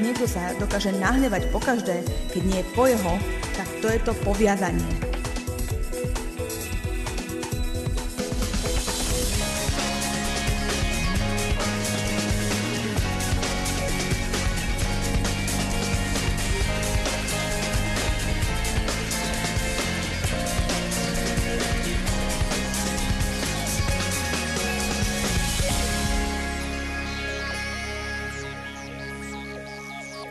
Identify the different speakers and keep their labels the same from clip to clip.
Speaker 1: niekto sa dokáže nahnevať pokaždé, keď nie je po jeho, tak to je to poviazanie.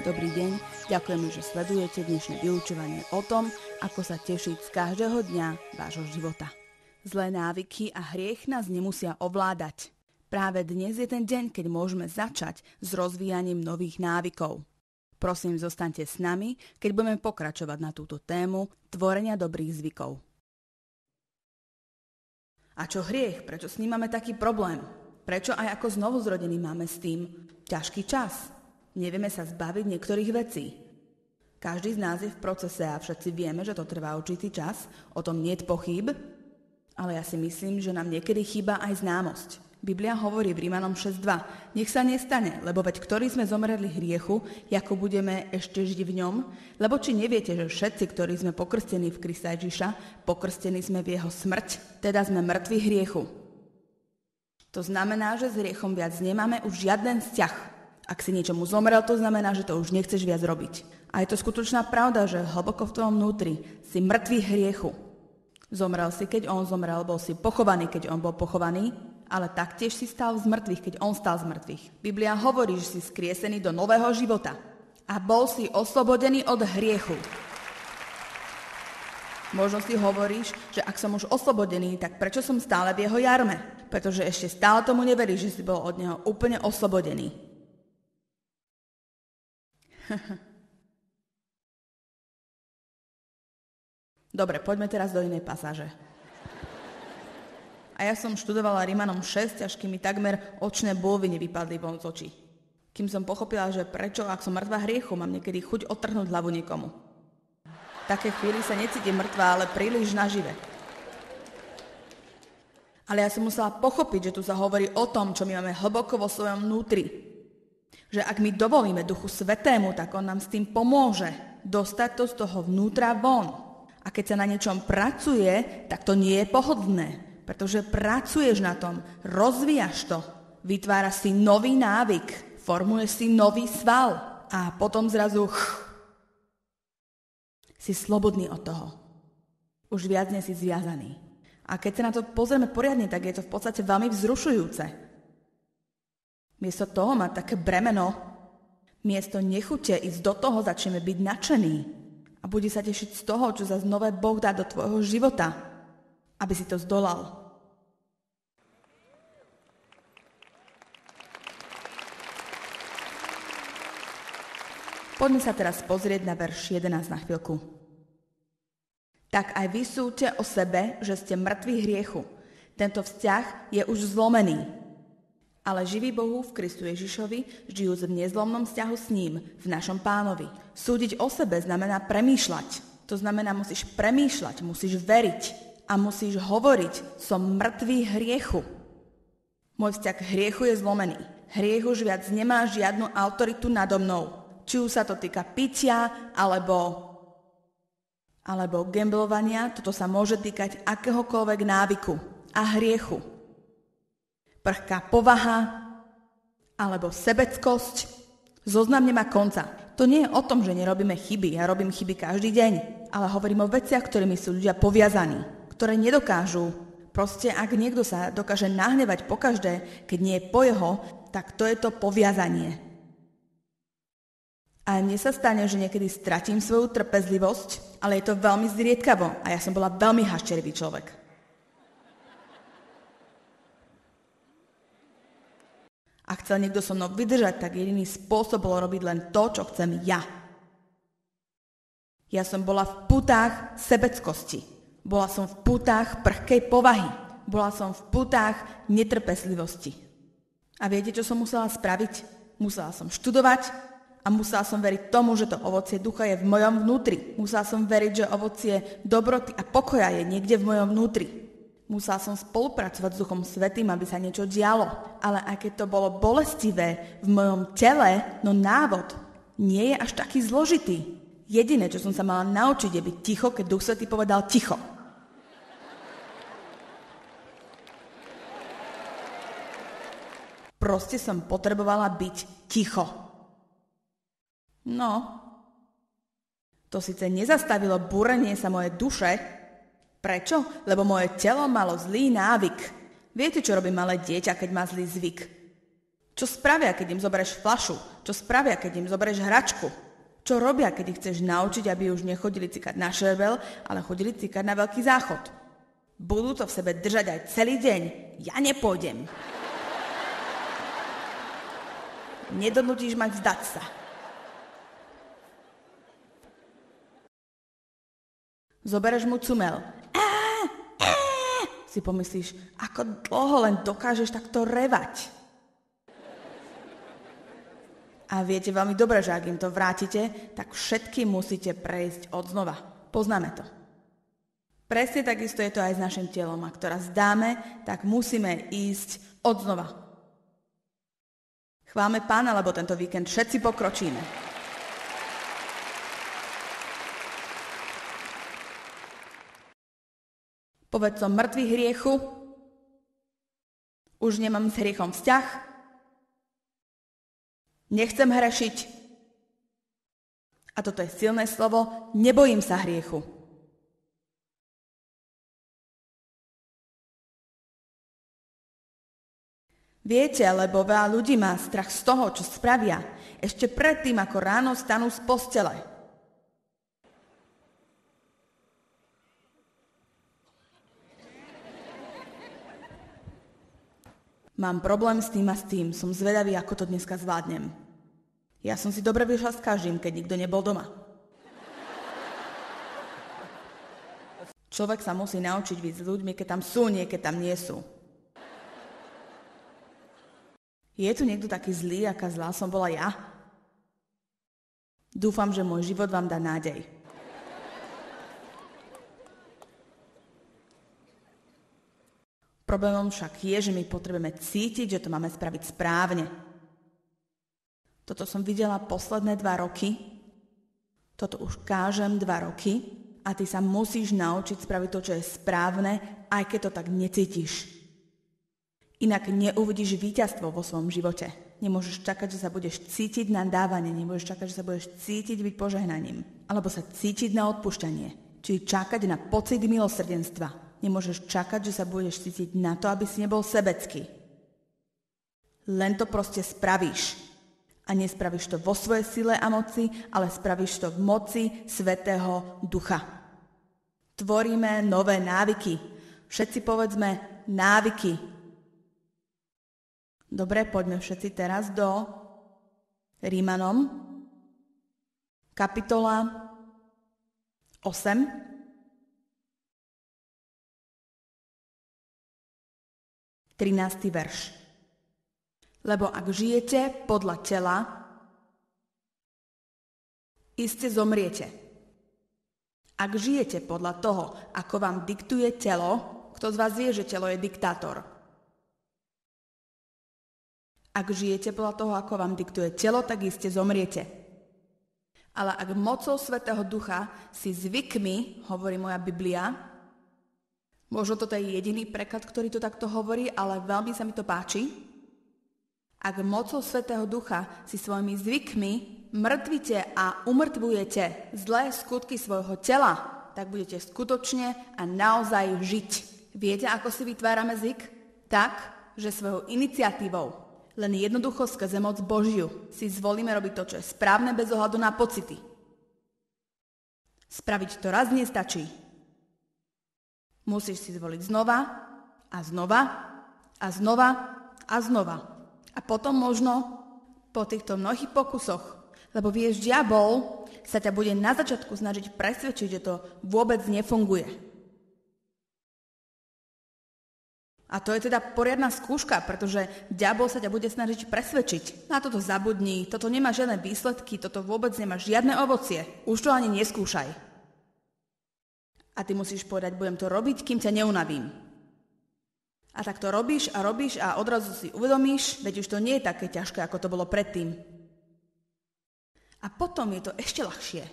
Speaker 1: Dobrý deň, ďakujeme, že sledujete dnešné vyučovanie o tom, ako sa tešiť z každého dňa vášho života. Zlé návyky a hriech nás nemusia ovládať. Práve dnes je ten deň, keď môžeme začať s rozvíjaním nových návykov. Prosím, zostaňte s nami, keď budeme pokračovať na túto tému tvorenia dobrých zvykov. A čo hriech? Prečo s ním máme taký problém? Prečo aj ako znovuzrodení máme s tým ťažký čas? Nevieme sa zbaviť niektorých vecí. Každý z nás je v procese a všetci vieme, že to trvá určitý čas, o tom niet pochýb, ale ja si myslím, že nám niekedy chýba aj známosť. Biblia hovorí v Rímanom 6.2: Nech sa nestane, lebo veď ktorí sme zomreli hriechu, ako budeme ešte žiť v ňom, lebo či neviete, že všetci, ktorí sme pokrstení v Krista Ježiša, pokrstení sme v jeho smrť, teda sme mŕtvi hriechu. To znamená, že s hriechom viac nemáme už žiaden vzťah. Ak si niečomu zomrel, to znamená, že to už nechceš viac robiť. A je to skutočná pravda, že hlboko v tvojom vnútri si mŕtvý hriechu. Zomrel si, keď on zomrel, bol si pochovaný, keď on bol pochovaný, ale taktiež si stal z mŕtvych, keď on stal z mŕtvych. Biblia hovorí, že si skriesený do nového života a bol si oslobodený od hriechu. Možno si hovoríš, že ak som už oslobodený, tak prečo som stále v jeho jarme? Pretože ešte stále tomu neveríš, že si bol od neho úplne oslobodený. Dobre, poďme teraz do inej pasáže. A ja som študovala Rímanom 6, až kým mi takmer očné bôvy nevypadli von z očí. Kým som pochopila, že prečo, ak som mŕtva hriechu, mám niekedy chuť odtrhnúť hlavu niekomu. V takej chvíli sa necítim mŕtva, ale príliš nažive. Ale ja som musela pochopiť, že tu sa hovorí o tom, čo my máme hlboko vo svojom vnútri. Že ak my dovolíme Duchu Svätému, tak on nám s tým pomôže dostať to z toho vnútra von. A keď sa na niečom pracuje, tak to nie je pohodlné, pretože pracuješ na tom, rozvíjaš to, vytváraš si nový návyk, formuješ si nový sval a potom zrazu si slobodný od toho. Už viac nie si zviazaný. A keď sa na to pozrieme poriadne, tak je to v podstate veľmi vzrušujúce. Miesto toho mať také bremeno, miesto nechute ísť do toho, začneme byť nadšení a bude sa tešiť z toho, čo zase nové Boh dá do tvojho života, aby si to zdolal. Poďme sa teraz pozrieť na verš 11 na chvíľku. Tak aj vy súďte o sebe, že ste mŕtvi hriechu. Tento vzťah je už zlomený. Ale živý Bohu v Kristu Ježišovi, žijúc v nezlomnom vzťahu s ním, v našom Pánovi. Súdiť o sebe znamená premýšľať. To znamená, musíš premýšľať, musíš veriť a musíš hovoriť, som mŕtvý hriechu. Môj vzťah k hriechu je zlomený. Hriech už viac nemá žiadnu autoritu nado mnou. Či už sa to týka pitia, alebo gamblovania, toto sa môže týkať akéhokoľvek návyku a hriechu. Prchká povaha alebo sebeckosť. Zoznam nemá konca. To nie je o tom, že nerobíme chyby. Ja robím chyby každý deň. Ale hovorím o veciach, ktorými sú ľudia poviazaní. Ktoré nedokážu. Proste, ak niekto sa dokáže nahnevať pokaždé, keď nie je po jeho, tak to je to poviazanie. A mne sa stane, že niekedy stratím svoju trpezlivosť, ale je to veľmi zriedkavo. A ja som bola veľmi hašterivý človek. Ak chcel niekto so mnou vydržať, tak jediný spôsob bolo robiť len to, čo chcem ja. Ja som bola v putách sebeckosti. Bola som v putách prchkej povahy. Bola som v putách netrpezlivosti. A viete, čo som musela spraviť? Musela som študovať a musela som veriť tomu, že to ovocie ducha je v mojom vnútri. Musela som veriť, že ovocie dobroty a pokoja je niekde v mojom vnútri. Musela som spolupracovať s Duchom Svätým, aby sa niečo dialo. Ale aj keď to bolo bolestivé v mojom tele, no návod nie je až taký zložitý. Jediné, čo som sa mala naučiť, je byť ticho, keď Duch Svätý povedal ticho. Proste som potrebovala byť ticho. No, to síce nezastavilo búrenie sa mojej duše. Prečo? Lebo moje telo malo zlý návyk. Viete, čo robí malé dieťa, keď má zlý zvyk? Čo spravia, keď im zoberieš fľašu? Čo spravia, keď im zoberieš hračku? Čo robia, keď ich chceš naučiť, aby už nechodili cikať na šerbel, ale chodili cikať na veľký záchod? Budú to v sebe držať aj celý deň. Ja nepôjdem. Nedonútiš ma vzdať sa. Zobereš mu cumel. Si pomyslíš, ako dlho len dokážeš takto revať. A viete veľmi dobre, že ak im to vrátite, tak všetky musíte prejsť odznova. Poznáme to. Presne takisto je to aj s našim telom. Ak to raz dáme, tak musíme ísť odznova. Chválme Pána, lebo tento víkend všetci pokročíme. Povedz som mŕtvy hriechu, už nemám s hriechom vzťah, nechcem hrešiť. A toto je silné slovo, nebojím sa hriechu. Viete, lebo veľa ľudí má strach z toho, čo spravia, ešte predtým, ako ráno stanú z postele. Mám problém s tým a s tým, som zvedavý, ako to dneska zvládnem. Ja som si dobre vyšla s každým, keď nikto nebol doma. Človek sa musí naučiť byť s ľuďmi, keď tam sú, nie keď tam nie sú. Je tu niekto taký zlý, aká zlá som bola ja? Dúfam, že môj život vám dá nádej. Problémom však je, že my potrebujeme cítiť, že to máme spraviť správne. Toto som videla posledné 2 roky. Toto už kážem 2 roky a ty sa musíš naučiť spraviť to, čo je správne, aj keď to tak necítiš. Inak neuvidíš víťazstvo vo svojom živote. Nemôžeš čakať, že sa budeš cítiť na dávanie, nemôžeš čakať, že sa budeš cítiť byť požehnaním, alebo sa cítiť na odpúšťanie, či čakať na pocit milosrdenstva. Nemôžeš čakať, že sa budeš cítiť na to, aby si nebol sebecký. Len to proste spravíš. A nespravíš to vo svojej sile a moci, ale spravíš to v moci Svätého Ducha. Tvoríme nové návyky. Všetci povedzme návyky. Dobre, poďme všetci teraz do Rímanom, kapitola 8. Trinásty verš. Lebo ak žijete podľa tela, iste zomriete. Ak žijete podľa toho, ako vám diktuje telo, kto z vás vie, že telo je diktátor? Ak žijete podľa toho, ako vám diktuje telo, tak iste zomriete. Ale ak mocou Svätého Ducha si zvykmi, hovorí moja Biblia, možno toto je jediný preklad, ktorý to takto hovorí, ale veľmi sa mi to páči. Ak mocou Svätého Ducha si svojimi zvykmi mŕtvite a umrtvujete zlé skutky svojho tela, tak budete skutočne a naozaj žiť. Viete, ako si vytvárame zvyk? Tak, že svojou iniciatívou, len jednoducho skrze moc Božiu, si zvolíme robiť to, čo je správne bez ohľadu na pocity. Spraviť to raz nestačí. Musíš si zvoliť znova a znova a znova a znova. A potom možno po týchto mnohých pokusoch, lebo vieš, diabol sa ťa bude na začiatku snažiť presvedčiť, že to vôbec nefunguje. A to je teda poriadna skúška, pretože diabol sa ťa bude snažiť presvedčiť. Na toto zabudni, toto nemá žiadne výsledky, toto vôbec nemá žiadne ovocie. Už to ani neskúšaj. A ty musíš povedať, budem to robiť, kým ťa neunavím. A tak to robíš a odrazu si uvedomíš, veď už to nie je také ťažké, ako to bolo predtým. A potom je to ešte ľahšie.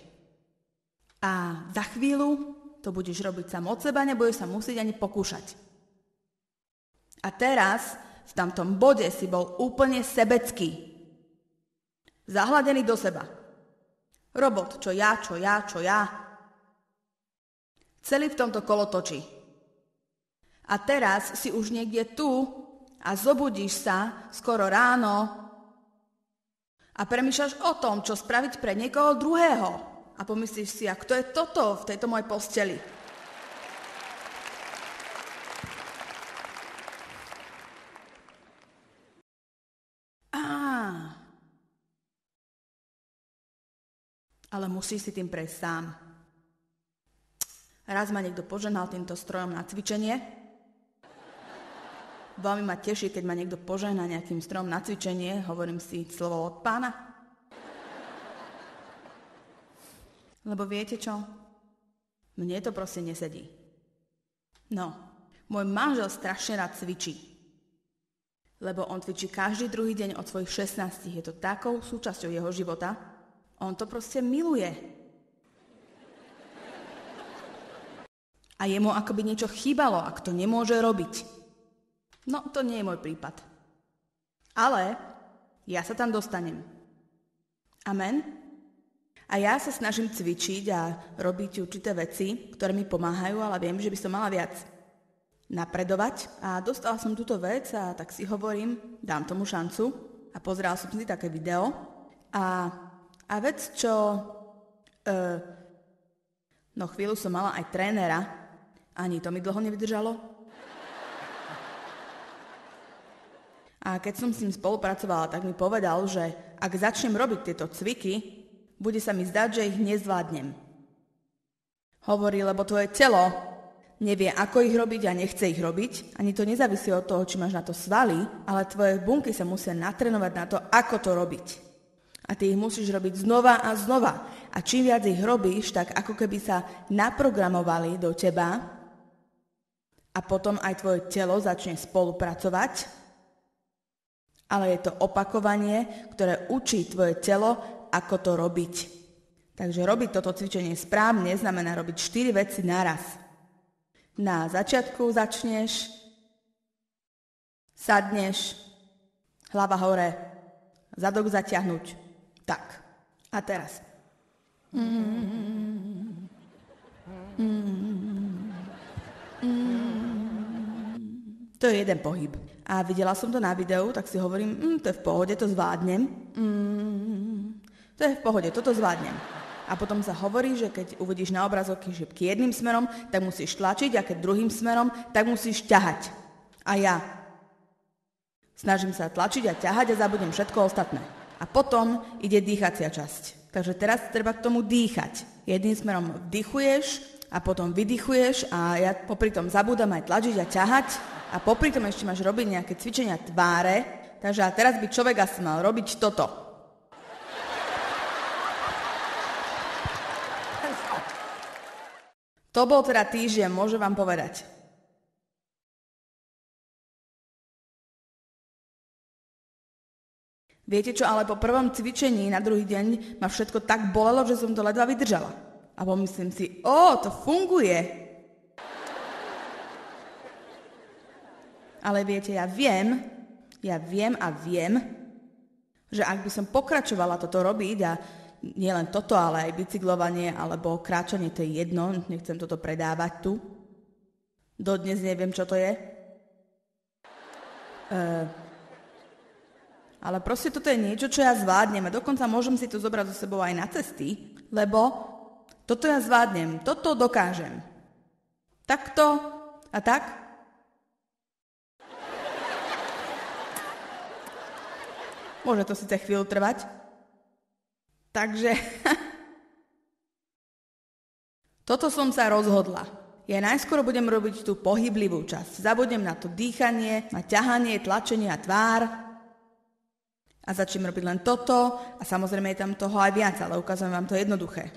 Speaker 1: A za chvíľu to budeš robiť sám od seba, nebudeš sa musieť ani pokúšať. A teraz v tamtom bode si bol úplne sebecký. Zahladený do seba. Robot, čo ja. Celý v tomto kolotočí. A teraz si už niekde tu a zobudíš sa skoro ráno a premýšľaš o tom, čo spraviť pre niekoho druhého. A pomyslíš si, a kto je toto v tejto mojej posteli? Ale musíš si tým prejsť sám. Raz ma niekto požehnal týmto strojom na cvičenie. Veľmi ma teší, keď ma niekto požehná nejakým strojom na cvičenie. Hovorím si slovo od Pána. Lebo viete čo? Mne to proste nesedí. No, môj manžel strašne rád cvičí. Lebo on cvičí každý druhý deň od svojich 16. Je to takou súčasťou jeho života. On to proste miluje. A jemu akoby niečo chýbalo, ak to nemôže robiť. No, to nie je môj prípad. Ale ja sa tam dostanem. Amen? A ja sa snažím cvičiť a robiť určité veci, ktoré mi pomáhajú, ale viem, že by som mala viac napredovať. A dostala som túto vec a tak si hovorím, dám tomu šancu. A pozerala som si také video. A vec, čo... chvíľu som mala aj trénera. Ani to mi dlho nevydržalo. A keď som s ním spolupracovala, tak mi povedal, že ak začnem robiť tieto cviky, bude sa mi zdať, že ich nezvládnem. Hovorí, lebo tvoje telo nevie, ako ich robiť a nechce ich robiť. Ani to nezávisí od toho, či máš na to svaly, ale tvoje bunky sa musia natrénovať na to, ako to robiť. A ty ich musíš robiť znova a znova. A čím viac ich robíš, tak ako keby sa naprogramovali do teba a potom aj tvoje telo začne spolupracovať. Ale je to opakovanie, ktoré učí tvoje telo, ako to robiť. Takže robiť toto cvičenie správne znamená robiť 4 veci naraz. Na začiatku začneš, sadneš, hlava hore, zadok zatiahnuť. Tak. A teraz. To je jeden pohyb. A videla som to na videu, tak si hovorím, to je v pohode, to zvládnem. To je v pohode, toto zvládnem. A potom sa hovorí, že keď uvidíš na obrazovke šipky jedným smerom, tak musíš tlačiť a keď druhým smerom, tak musíš ťahať. A ja snažím sa tlačiť a ťahať a zabudnem všetko ostatné. A potom ide dýchacia časť. Takže teraz treba k tomu dýchať. Jedným smerom vdychuješ a potom vydychuješ a ja popri tom zabúdam aj tlačiť a ťahať a popri tom ešte máš robiť nejaké cvičenia tváre. Takže a teraz by človek asi mal robiť toto. To bol teda týždeň, môžem vám povedať. Viete čo, ale po prvom cvičení na druhý deň ma všetko tak bolelo, že som to ledva vydržala. A pomyslím si, to funguje. Ale viete, ja viem, že ak by som pokračovala toto robiť a nie len toto, ale aj bicyklovanie alebo kráčanie, to je jedno, nechcem toto predávať tu. Dodnes neviem, čo to je. Ale proste toto je niečo, čo ja zvládnem a dokonca môžem si to zobrať so sebou aj na cesty, lebo toto ja zvládnem, toto dokážem. Takto a tak. Môže to síce chvíľu trvať. Takže toto som sa rozhodla. Ja najskôr budem robiť tú pohyblivú časť. Zabudnem na to dýchanie, na ťahanie, tlačenie a tvár a začnem robiť len toto a samozrejme je tam toho aj viac, ale ukazujem vám to jednoduché.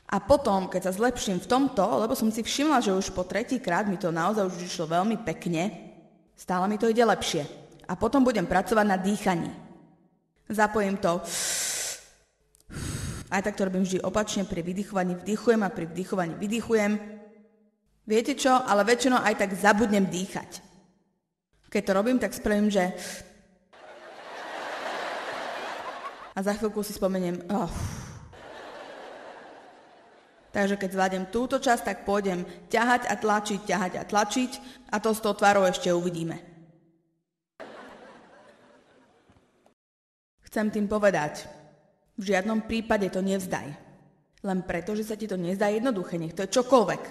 Speaker 1: A potom, keď sa zlepším v tomto, lebo som si všimla, že už po 3. krát mi to naozaj už išlo veľmi pekne, stále mi to ide lepšie. A potom budem pracovať na dýchaní. Zapojím to Aj tak to robím vždy opačne, pri vydychovaní vdychujem a pri vdychovaní vydychujem. Viete čo, ale väčšinou aj tak zabudnem dýchať. Keď to robím, tak spravím, že... A za chvíľku si spomeniem... Takže keď zvládnem túto časť, tak pôjdem ťahať a tlačiť a to s tou tvárou ešte uvidíme. Chcem tým povedať, v žiadnom prípade to nevzdaj. Len preto, že sa ti to nezdá jednoduché, nech to je čokoľvek.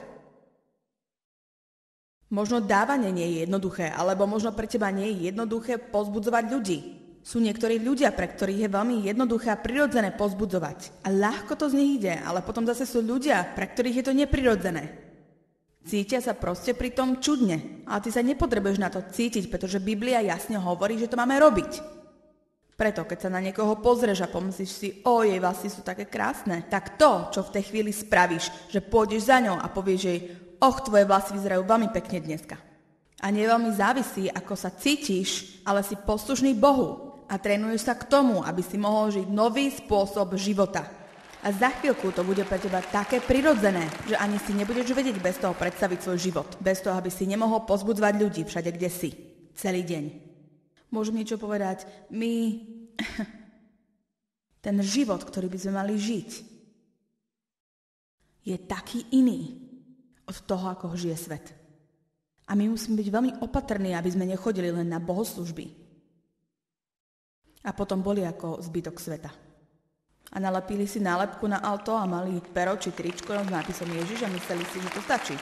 Speaker 1: Možno dávanie nie je jednoduché, alebo možno pre teba nie je jednoduché povzbudzovať ľudí. Sú niektorí ľudia, pre ktorých je veľmi jednoduché a prirodzené povzbudzovať. A ľahko to z nich ide, ale potom zase sú ľudia, pre ktorých je to neprirodzené. Cítia sa proste pri tom čudne, ale ty sa nepotrebuješ na to cítiť, pretože Biblia jasne hovorí, že to máme robiť. Preto, keď sa na niekoho pozrieš a pomyslíš si, jej vlasy sú také krásne, tak to, čo v tej chvíli spravíš, že pôjdeš za ňou a povieš jej, tvoje vlasy vyzerajú veľmi pekne dneska. A nie veľmi závisí, ako sa cítiš, ale si poslušný Bohu a trénuješ sa k tomu, aby si mohol žiť nový spôsob života. A za chvíľku to bude pre teba také prirodzené, že ani si nebudeš vedieť bez toho predstaviť svoj život. Bez toho, aby si nemohol pozbudzovať ľudí všade, kde si. Celý deň. Môžem niečo povedať? Ten život, ktorý by sme mali žiť, je taký iný od toho, ako ho žije svet. A my musíme byť veľmi opatrní, aby sme nechodili len na bohoslužby. A potom boli ako zbytok sveta. A nalepili si nálepku na auto a mali pero či tričko s nápisom Ježiš a mysleli si, že to stačí.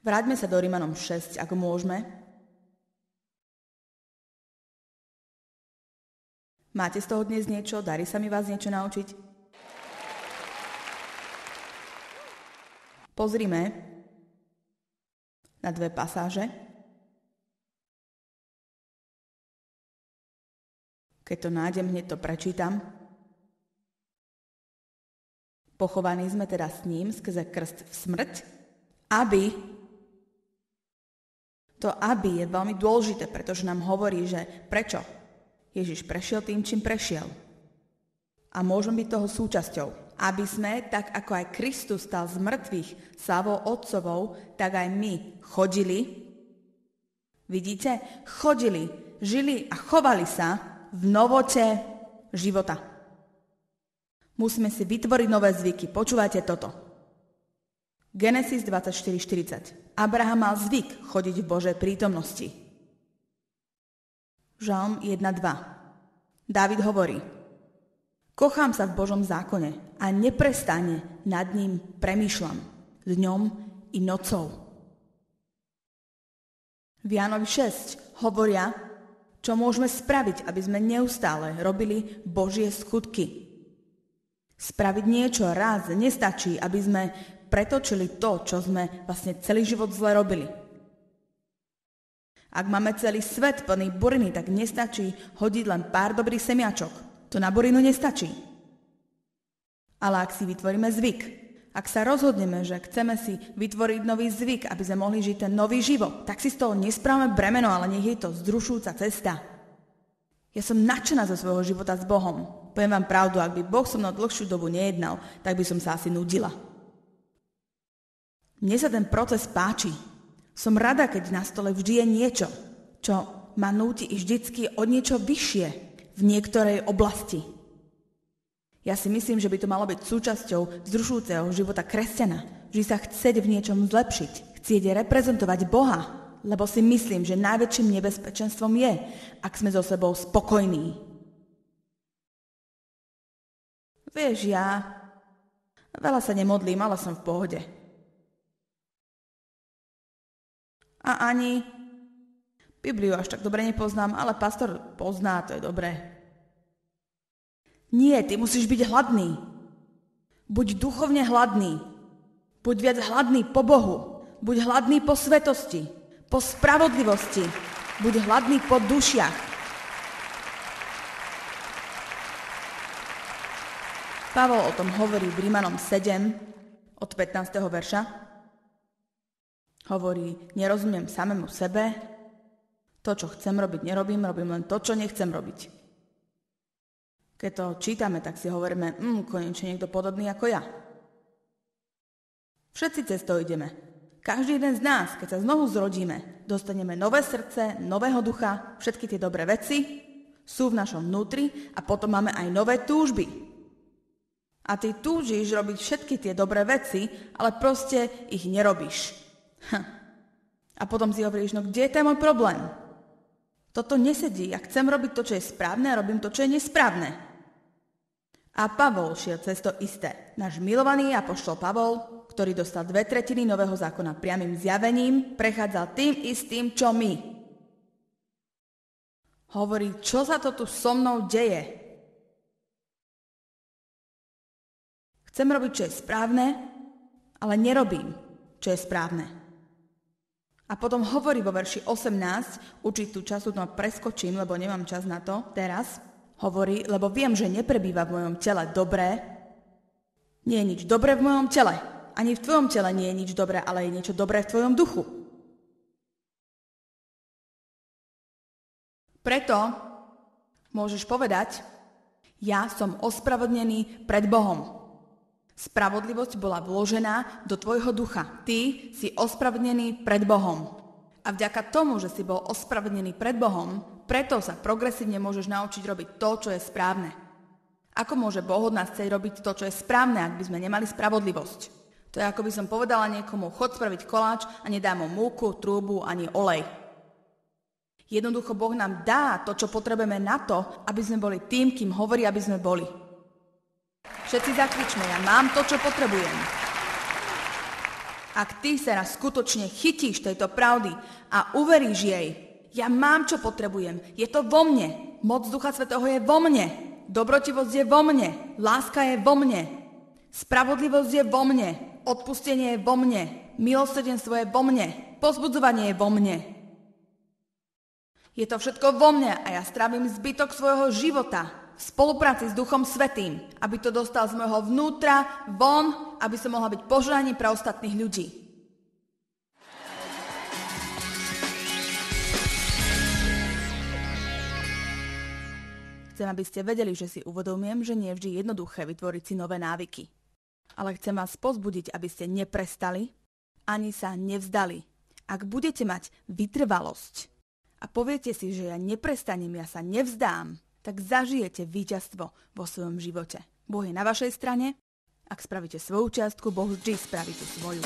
Speaker 1: Vráťme sa do Rimanom 6, ak môžeme. Máte z toho dnes niečo? Darí sa mi vás niečo naučiť? Pozrime na dve pasáže. Keď to nájdem, hneď to prečítam. Pochovaní sme teda s ním skrze krst v smrť, aby je veľmi dôležité, pretože nám hovorí, že prečo Ježiš prešiel tým, čím prešiel. A môžeme byť toho súčasťou. Aby sme, tak ako aj Kristus stal z mŕtvych slávou Otcovou, tak aj my chodili. Vidíte? Chodili, žili a chovali sa v novote života. Musíme si vytvoriť nové zvyky. Počúvajte toto. Genesis 24:40. Abraham mal zvyk chodiť v Božej prítomnosti. Žalm 1:2. Dávid hovorí: Kochám sa v Božom zákone a neprestane nad ním premýšľam dňom i nocou. V Jánovi 6 hovoria, čo môžeme spraviť, aby sme neustále robili Božie skutky. Spraviť niečo raz nestačí, aby sme pretočili to, čo sme vlastne celý život zle robili. Ak máme celý svet plný buriny, tak nestačí hodiť len pár dobrých semiačok. To na burinu nestačí. Ale ak si vytvoríme zvyk, ak sa rozhodneme, že chceme si vytvoriť nový zvyk, aby sme mohli žiť ten nový život, tak si z toho nesprávame bremeno, ale nech je to vzrušujúca cesta. Ja som nadšená zo svojho života s Bohom. Poviem vám pravdu, ak by Boh so mnou dlhšiu dobu nejednal, tak by som sa asi nudila. Mne sa ten proces páči. Som rada, keď na stole vždy je niečo, čo ma núti vždycky od niečo vyššie v niektorej oblasti. Ja si myslím, že by to malo byť súčasťou vzrušujúceho života kresťana. Vždy sa chcieť v niečom zlepšiť. Chcieť reprezentovať Boha, lebo si myslím, že najväčším nebezpečenstvom je, ak sme so sebou spokojní. Vieš, ja veľa sa nemodlím, ale som v pohode. A ani Bibliu až tak dobre nepoznám, ale pastor pozná, to je dobré. Nie, ty musíš byť hladný. Buď duchovne hladný. Buď viac hladný po Bohu. Buď hladný po svetosti, po spravodlivosti. Buď hladný po dušiach. Pavol o tom hovorí v Rimanom 7 od 15. verša. Hovorí, nerozumiem samému sebe, To, čo chcem robiť, nerobím, robím len to, čo nechcem robiť. Keď to čítame, tak si hovoríme, konečne niekto podobný ako ja. Všetci cez to ideme. Každý jeden z nás, keď sa znovu zrodíme, dostaneme nové srdce, nového ducha, všetky tie dobré veci sú v našom vnútri a potom máme aj nové túžby. A ty túžiš robiť všetky tie dobré veci, ale proste ich nerobíš. A potom si hovoríš, no kde je ten môj problém? Toto nesedí, ja chcem robiť to, čo je správne a robím to, čo je nesprávne. A Pavol šiel cez to isté. Náš milovaný apoštol Pavol, ktorý dostal 2/3 nového zákona priamym zjavením, prechádzal tým istým, čo my. Hovorí, čo sa to tu so mnou deje? Chcem robiť, čo je správne, ale nerobím, čo je správne. A potom hovorí vo verši 18, určitú času to preskočím, lebo nemám čas na to teraz, hovorí, lebo viem, že neprebýva v mojom tele dobré. Nie je nič dobré v mojom tele. Ani v tvojom tele nie je nič dobré, ale je niečo dobré v tvojom duchu. Preto môžeš povedať, ja som ospravedlnený pred Bohom. Spravodlivosť bola vložená do tvojho ducha. Ty si ospravedlnený pred Bohom. A vďaka tomu, že si bol ospravedlnený pred Bohom, preto sa progresívne môžeš naučiť robiť to, čo je správne. Ako môže Boh od nás chcieť robiť to, čo je správne, ak by sme nemali spravodlivosť? To je, ako by som povedala niekomu, chod spraviť koláč a nedá mu múku, trúbu ani olej. Jednoducho Boh nám dá to, čo potrebujeme na to, aby sme boli tým, kým hovorí, aby sme boli. Všetci zakričme, ja mám to, čo potrebujem. Ak ty sa raz skutočne chytíš tejto pravdy a uveríš jej, ja mám, čo potrebujem, je to vo mne, moc Ducha Svätého je vo mne, dobrotivosť je vo mne, láska je vo mne, spravodlivosť je vo mne, odpustenie je vo mne, milosrdenstvo je vo mne, povzbudzovanie je vo mne. Je to všetko vo mne a ja strávim zbytok svojho života v spolupráci s Duchom Svätým, aby to dostal z môjho vnútra von, aby som mohla byť požehnaním pre ostatných ľudí. Chcem, aby ste vedeli, že si uvedomujem, že nie je vždy jednoduché vytvoriť si nové návyky. Ale chcem vás povzbudiť, aby ste neprestali, ani sa nevzdali. Ak budete mať vytrvalosť a poviete si, že ja neprestanem, ja sa nevzdám, tak zažijete víťazstvo vo svojom živote. Boh je na vašej strane. Ak spravíte svoju čiastku, Boh vždy spraví tú svoju.